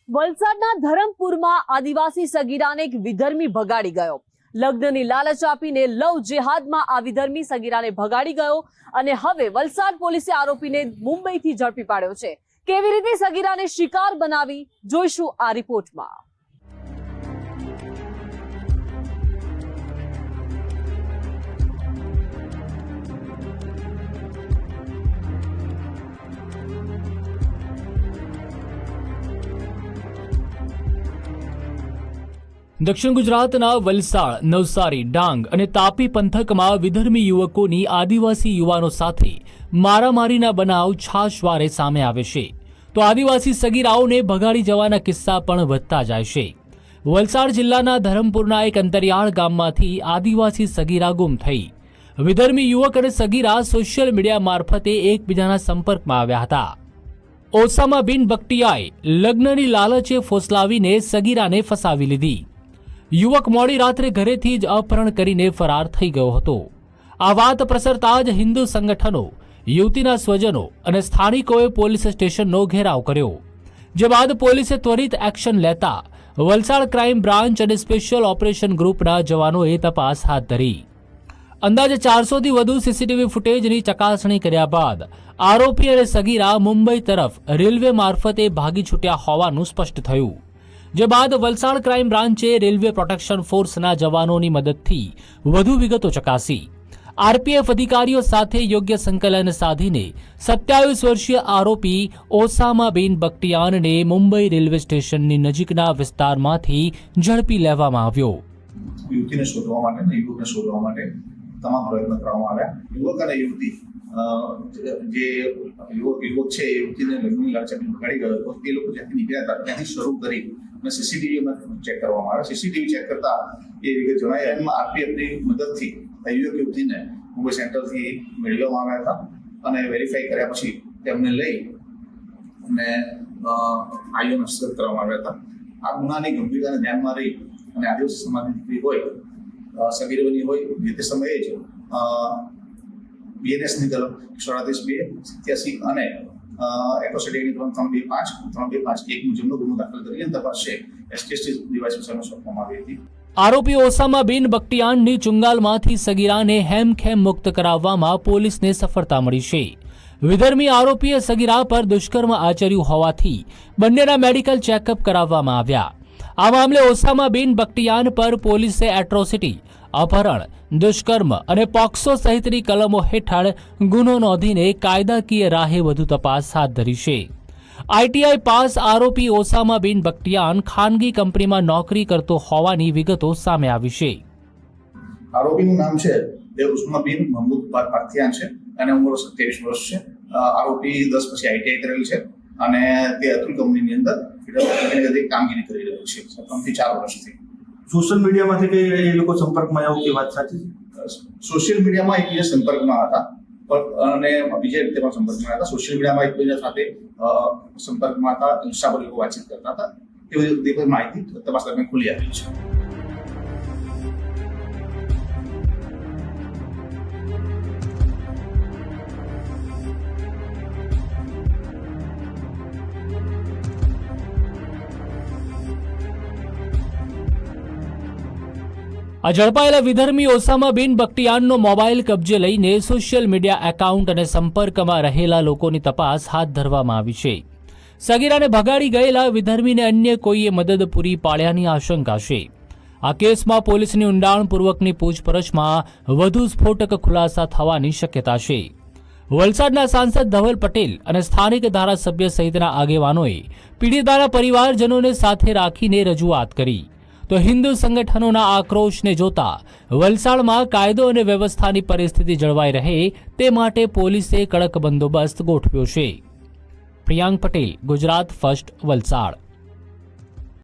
વલસાડના ધરમપુરમાં આદિવાસી સગીરાને એક વિધર્મી ભગાડી ગયો. લગ્નની લાલચ આપીને લવ જેહાદમાં આ વિધર્મી સગીરાને ભગાડી ગયો અને હવે વલસાડ પોલીસે આરોપીને મુંબઈથી ઝડપી પાડ્યો છે. કેવી રીતે સગીરાને શિકાર બનાવી જોઈશું આ રિપોર્ટમાં. દક્ષિણ ગુજરાતના વલસાડ, નવસારી, ડાંગ અને તાપી પંથકમાં વિધર્મી યુવકોની આદિવાસી યુવાનો સાથે મારામારીના બનાવ છાશવારે સામે આવે છે, તો આદિવાસી સગીરાઓને ભગાડી જવાના કિસ્સા પણ વધતા જાય છે. વલસાડ જિલ્લાના ધરમપુરના એક અંતરિયાળ ગામમાંથી આદિવાસી સગીરા ગુમ થઈ. વિધર્મી યુવક અને સગીરા સોશિયલ મીડિયા મારફતે એકબીજાના સંપર્કમાં આવ્યા હતા. ઓસામા બિન બકટિયાએ લગ્નની લાલચે ફોસલાવીને સગીરાને ફસાવી લીધી. યુવક મોડી રાત્રે ઘરેથી જ અપહરણ કરીને ફરાર થઈ ગયો હતો. આ વાત પ્રસરતા જ હિન્દુ સંગઠનો, યુવતીના સ્વજનો અને સ્થાનિકોએ પોલીસ સ્ટેશનનો ઘેરાવ કર્યો. જે બાદ પોલીસે ત્વરિત એક્શન લેતા વલસાડ ક્રાઇમ બ્રાન્ચ અને સ્પેશિયલ ઓપરેશન ગ્રુપના જવાનોએ તપાસ હાથ ધરી. અંદાજે 400થી વધુ સીસીટીવી ફૂટેજની ચકાસણી કર્યા બાદ આરોપી અને સગીરા મુંબઈ તરફ રેલવે મારફતે ભાગી છૂટ્યા હોવાનું સ્પષ્ટ થયું. જે બાદ વલસાડ ક્રાઇમ બ્રાન્ચે રેલવે પ્રોટેક્શન ફોર્સના જવાનોની મદદથી વધુ વિગતો ચકાસી. આરપીએફ અધિકારીઓ સાથે યોગ્ય સંકલન સાધીને 27 વર્ષીય આરોપી ઓસામા બિન બકટિયાનને મુંબઈ રેલવે સ્ટેશનની નજીકના વિસ્તારમાંથી ઝડપી લેવામાં આવ્યો. યુવતીને શોધવા માટે ને યુવકને શોધવા માટે તમામ પ્રયત્ન કરવામાં આવ્યા. યુવક અને યુવતી જે યુવક છે એ યુવતીને લગ્નની લાલચ આપીને ભગાડી ગયો હતો. એ લોકો જ્યાંથી નીકળ્યા હતા ત્યાંથી શરૂ કરી અને સીસીટીવીમાં ચેક કરવામાં આવ્યા. સીસીટીવી ચેક કરતા એ વિગત જણાય એમાં આરપીએફની મદદથી યુવક યુવતીને મુંબઈ સેન્ટ્રલથી મેળવવામાં આવ્યા હતા અને વેરીફાઈ કર્યા પછી તેમને લઈ અને આઈઓને હસ્તગત કરવામાં આવ્યા હતા. આ ગુનાની ગંભીરતાને ધ્યાનમાં રહી અને આદિવાસી સમાજની દીકરી હોય, સગીરોની હોય, જે તે સમયે જ બીએનએસની કલમ 138(2) અને એટ્રોસિટીની કલમ 325(1) મુજબનો ગુનો દાખલ કરી તપાસ છે એસટીએસટી ડિવાઇસ વિષયમાં સોંપવામાં આવી હતી. આરોપી ઓસામા બિન બકટિયાનની ચુંગાલમાંથી સગીરાને હેમખેમ મુક્ત કરાવવામાં પોલીસને સફળતા મળી છે. વિધર્મી આરોપીએ સગીરા પર દુષ્કર્મ આચર્યું હોવાથી બંનેના મેડિકલ ચેકઅપ કરાવવામાં આવ્યા. આ મામલે ઓસામા બિન બકટિયાન પર પોલીસે એટ્રોસિટી, અપહરણ, દુષ્કર્મ અને પોક્સો સહિતની કલમો હેઠળ ગુનો નોંધીને કાયદાકીય રાહે વધુ તપાસ હાથ ધરી છે. આઈટીઆઈ પાસ આરોપી ઓસામા બિન બકટિયાન ખાનગી કંપનીમાં નોકરી કરતો હોવાની વિગતો સામે આવી છે. આરોપીનું નામ છે એ ઉસ્મા બિન મહમૂદ પાર્થિયાન છે અને ઉંમર 27 વર્ષ છે. આરોપી 10 પછી આઈટીઆઈ કરેલ છે અને તે અતુલ કંપનીની અંદર કામગીરી કરી રહ્યો છે 3 થી 4 વર્ષથી. સોશિયલ મીડિયામાંથી કઈ એ લોકો સંપર્કમાં આવ્યા કે વાત સાચી છે? સોશિયલ મીડિયામાં એકબીજા સંપર્કમાં હતા અને બીજા રીતે પણ સંપર્કમાં હતા. સોશિયલ મીડિયામાં એકબીજા સાથે સંપર્કમાં હતા, ઇન્સ્ટા પર લોકો વાતચીત કરતા હતા. એ બધી માહિતી તપાસ દરમિયાન ખુલી આવી છે. આ ઝડપાયેલા વિધર્મી ઓસામા બિન બકટિયાનનો મોબાઈલ કબજે લઈને સોશિયલ મીડિયા એકાઉન્ટ અને સંપર્કમાં રહેલા લોકોની તપાસ હાથ ધરવામાં આવી છે. સગીરાને ભગાડી ગયેલા વિધર્મીને અન્ય કોઈએ મદદ પૂરી પાડ્યાની આશંકા છે. આ કેસમાં પોલીસની ઊંડાણપૂર્વકની પૂછપરછમાં વધુ સ્ફોટક ખુલાસા થવાની શક્યતા છે. વલસાડના સાંસદ ધવલ પટેલ અને સ્થાનિક ધારાસભ્ય સહિતના આગેવાનોએ પીડિતાના પરિવારજનોને સાથે રાખીને રજૂઆત કરી. તો હિન્દુ સંગઠનોના આક્રોશને જોતા વલસાડમાં કાયદો અને વ્યવસ્થાની પરિસ્થિતિ જળવાઈ રહે તે માટે પોલીસે કડક બંદોબસ્ત ગોઠવ્યો છે. પ્રિયાંક પટેલ, ગુજરાત ફર્સ્ટ, વલસાડ.